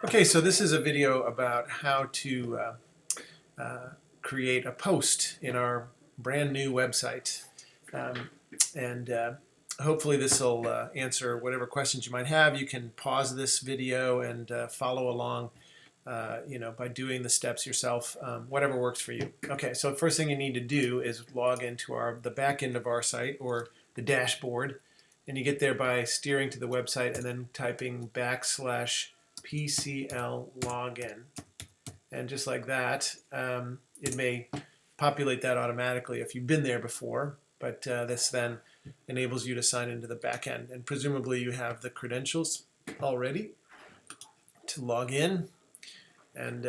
Okay, so this is a video about how to create a post in our brand new website. Um, and hopefully this will answer whatever questions you might have. You can pause this video and follow along by doing the steps yourself, whatever works for you. Okay, so the first thing you need to do is log into the back end of our site, or the dashboard. And you get there by steering to the website and then typing /PCL login. And just like that, it may populate that automatically if you've been there before, but this then enables you to sign into the back end. And presumably you have the credentials already to log in. And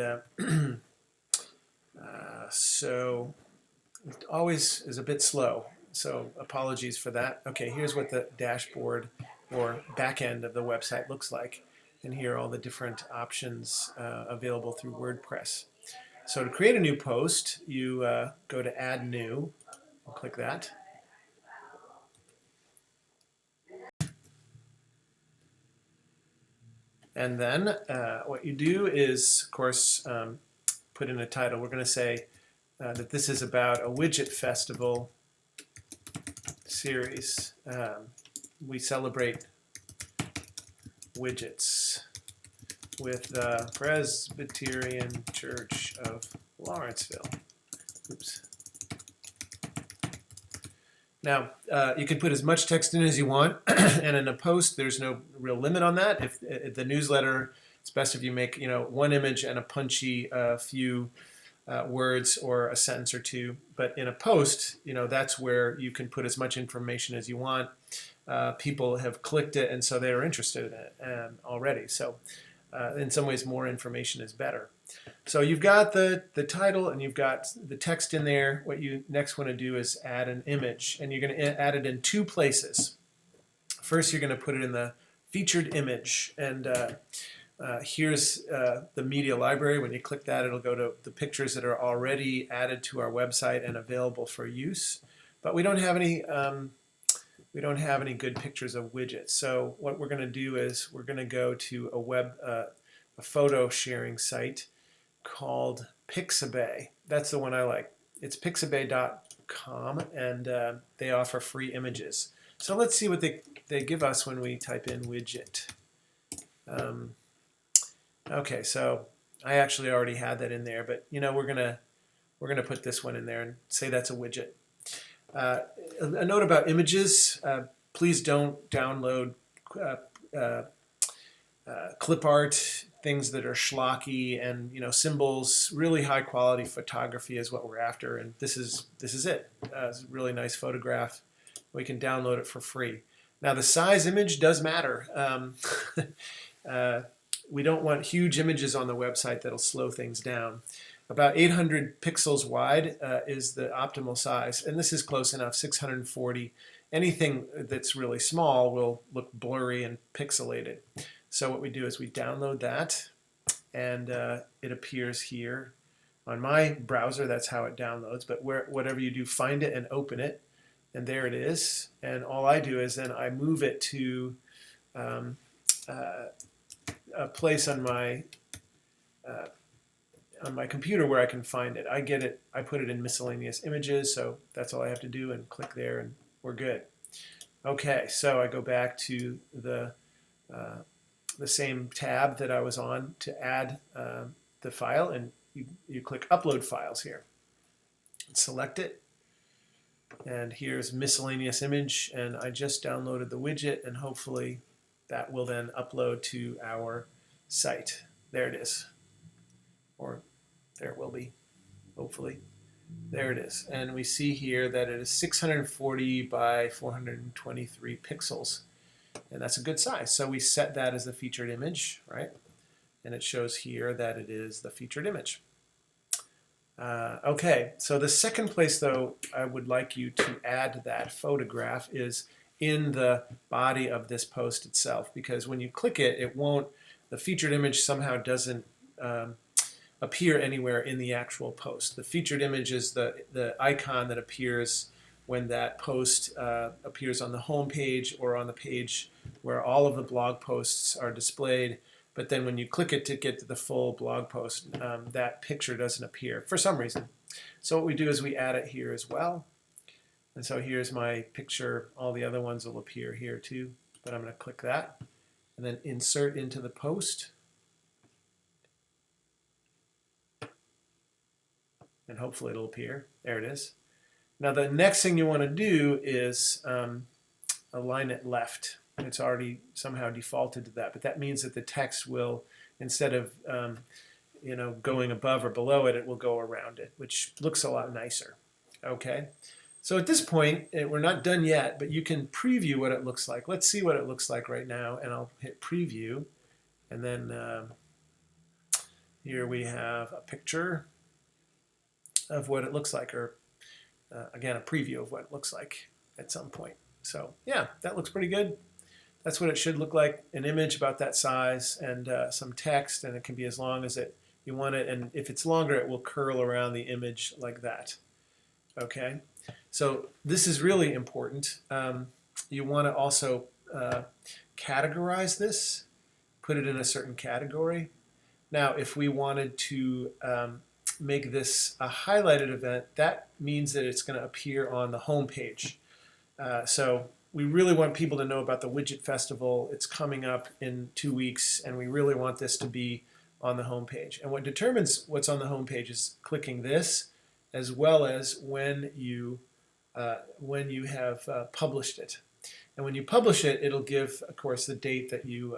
so it always is a bit slow. So apologies for that. Okay, here's what the dashboard or back end of the website looks like. And here are all the different options available through WordPress. So to create a new post, you go to Add New, and click that. And then what you do is, of course, put in a title. We're going to say that this is about a widget festival series. We celebrate widgets with the Presbyterian Church of Lawrenceville. Oops. Now, you can put as much text in as you want, and in a post, there's no real limit on that. If the newsletter, it's best if you make one image and a punchy few words or a sentence or two. But in a post, that's where you can put as much information as you want. People have clicked it, and so they're interested in it already. So in some ways, more information is better. So you've got the title and you've got the text in there. What you next want to do is add an image, and you're going to add it in two places. First, you're going to put it in the featured image, and here's the media library. When you click that, it'll go to the pictures that are already added to our website and available for use. But we don't have any good pictures of widgets. So what we're going to do is we're going to go to a photo sharing site called Pixabay. That's the one I like. It's pixabay.com, and they offer free images. So let's see what they give us when we type in widget. Okay, so I actually already had that in there, but we're gonna put this one in there and say that's a widget. A note about images: please don't download clip art, things that are schlocky, and symbols. Really high quality photography is what we're after, and this is it. It's a really nice photograph. We can download it for free. Now the size image does matter. We don't want huge images on the website that'll slow things down. About 800 pixels wide is the optimal size, and this is close enough, 640. Anything that's really small will look blurry and pixelated. So what we do is we download that, and it appears here on my browser. That's how it downloads, but whatever you do, find it and open it, and there it is. And all I do is then I move it to a place on my computer where I can find it. I get it. I put it in miscellaneous images, so that's all I have to do, and click there, and we're good. Okay, so I go back to the same tab that I was on to add the file, and you click Upload Files here. Select it, and here's miscellaneous image, and I just downloaded the widget, and hopefully that will then upload to our site. There it is, or there it will be, hopefully. There it is, and we see here that it is 640 by 423 pixels. And that's a good size. So we set that as the featured image, right? And it shows here that it is the featured image. Okay, so the second place, though, I would like you to add that photograph is in the body of this post itself, because when you click it, the featured image somehow doesn't appear anywhere in the actual post. The featured image is the icon that appears when that post appears on the home page or on the page where all of the blog posts are displayed. but then when you click it to get to the full blog post, that picture doesn't appear for some reason. So what we do is we add it here as well. And so here's my picture. All the other ones will appear here too, but I'm going to click that and then insert into the post. And hopefully it'll appear. There it is. Now the next thing you want to do is align it left. It's already somehow defaulted to that, but that means that the text will, instead of going above or below it, it will go around it, which looks a lot nicer. Okay. So at this point, we're not done yet, but you can preview what it looks like. Let's see what it looks like right now, and I'll hit preview, and then here we have a picture of what it looks like, or again, a preview of what it looks like at some point. So yeah, that looks pretty good. That's what it should look like, an image about that size and some text, and it can be as long as you want it, and if it's longer, it will curl around the image like that. Okay, so this is really important. You want to also categorize this, put it in a certain category. Now, if we wanted to make this a highlighted event, that means that it's going to appear on the home page. So we really want people to know about the Widget Festival. It's coming up in 2 weeks, and we really want this to be on the home page. And what determines what's on the home page is clicking this, as well as when you have published it. And when you publish it, it'll give, of course, the date that you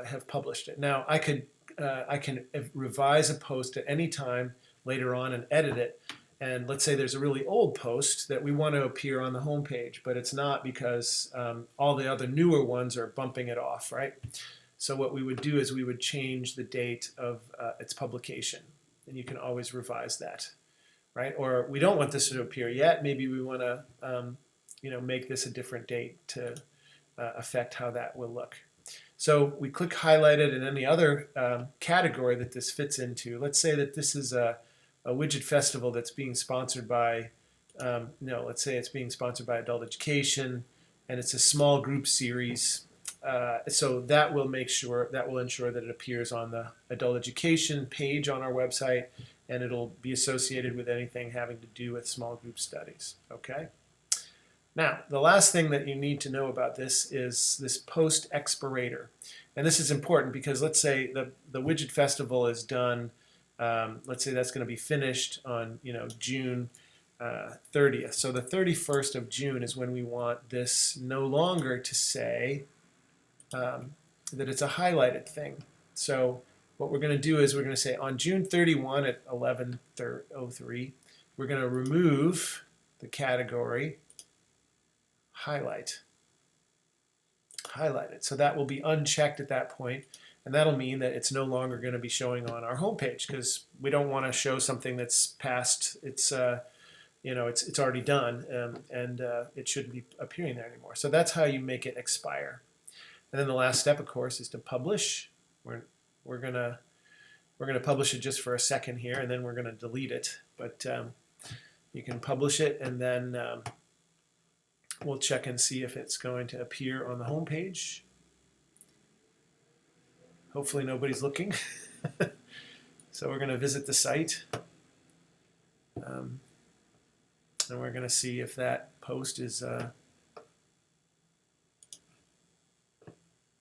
have published it. Now, I can revise a post at any time later on and edit it. And let's say there's a really old post that we want to appear on the home page, but it's not because all the other newer ones are bumping it off, right? So what we would do is we would change the date of its publication, and you can always revise that, right? Or we don't want this to appear yet. Maybe we want to, make this a different date to affect how that will look. So we click highlighted in any other category that this fits into. Let's say that this is a widget festival that's being sponsored by, let's say it's being sponsored by Adult Education, and it's a small group series. So that will ensure that it appears on the Adult Education page on our website, and it'll be associated with anything having to do with small group studies. Okay. Now, the last thing that you need to know about this is this post expirator. And this is important because let's say the Widget Festival is done, let's say that's going to be finished on June 30th. So the 31st of June is when we want this no longer to say that it's a highlighted thing. So what we're going to do is we're going to say on June 31 at 11:03, we're going to remove the category highlighted. So that will be unchecked at that point, and that'll mean that it's no longer going to be showing on our homepage because we don't want to show something that's past it's already done, and it shouldn't be appearing there anymore. So that's how you make it expire. And then the last step, of course, is to publish. We're gonna publish it just for a second here, and then we're gonna delete it. But you can publish it, and then we'll check and see if it's going to appear on the home page. Hopefully nobody's looking. So we're going to visit the site. And we're going to see if that post is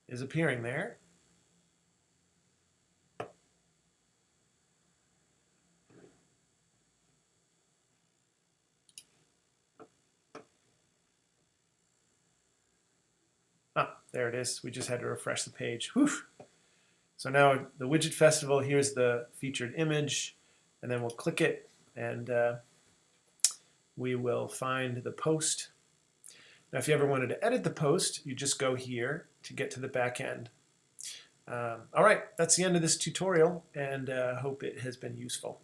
appearing there. There it is. We just had to refresh the page. Whew. So now the Widget Festival, here's the featured image, and then we'll click it, and we will find the post. Now if you ever wanted to edit the post, you just go here to get to the back end. All right, that's the end of this tutorial, and hope it has been useful.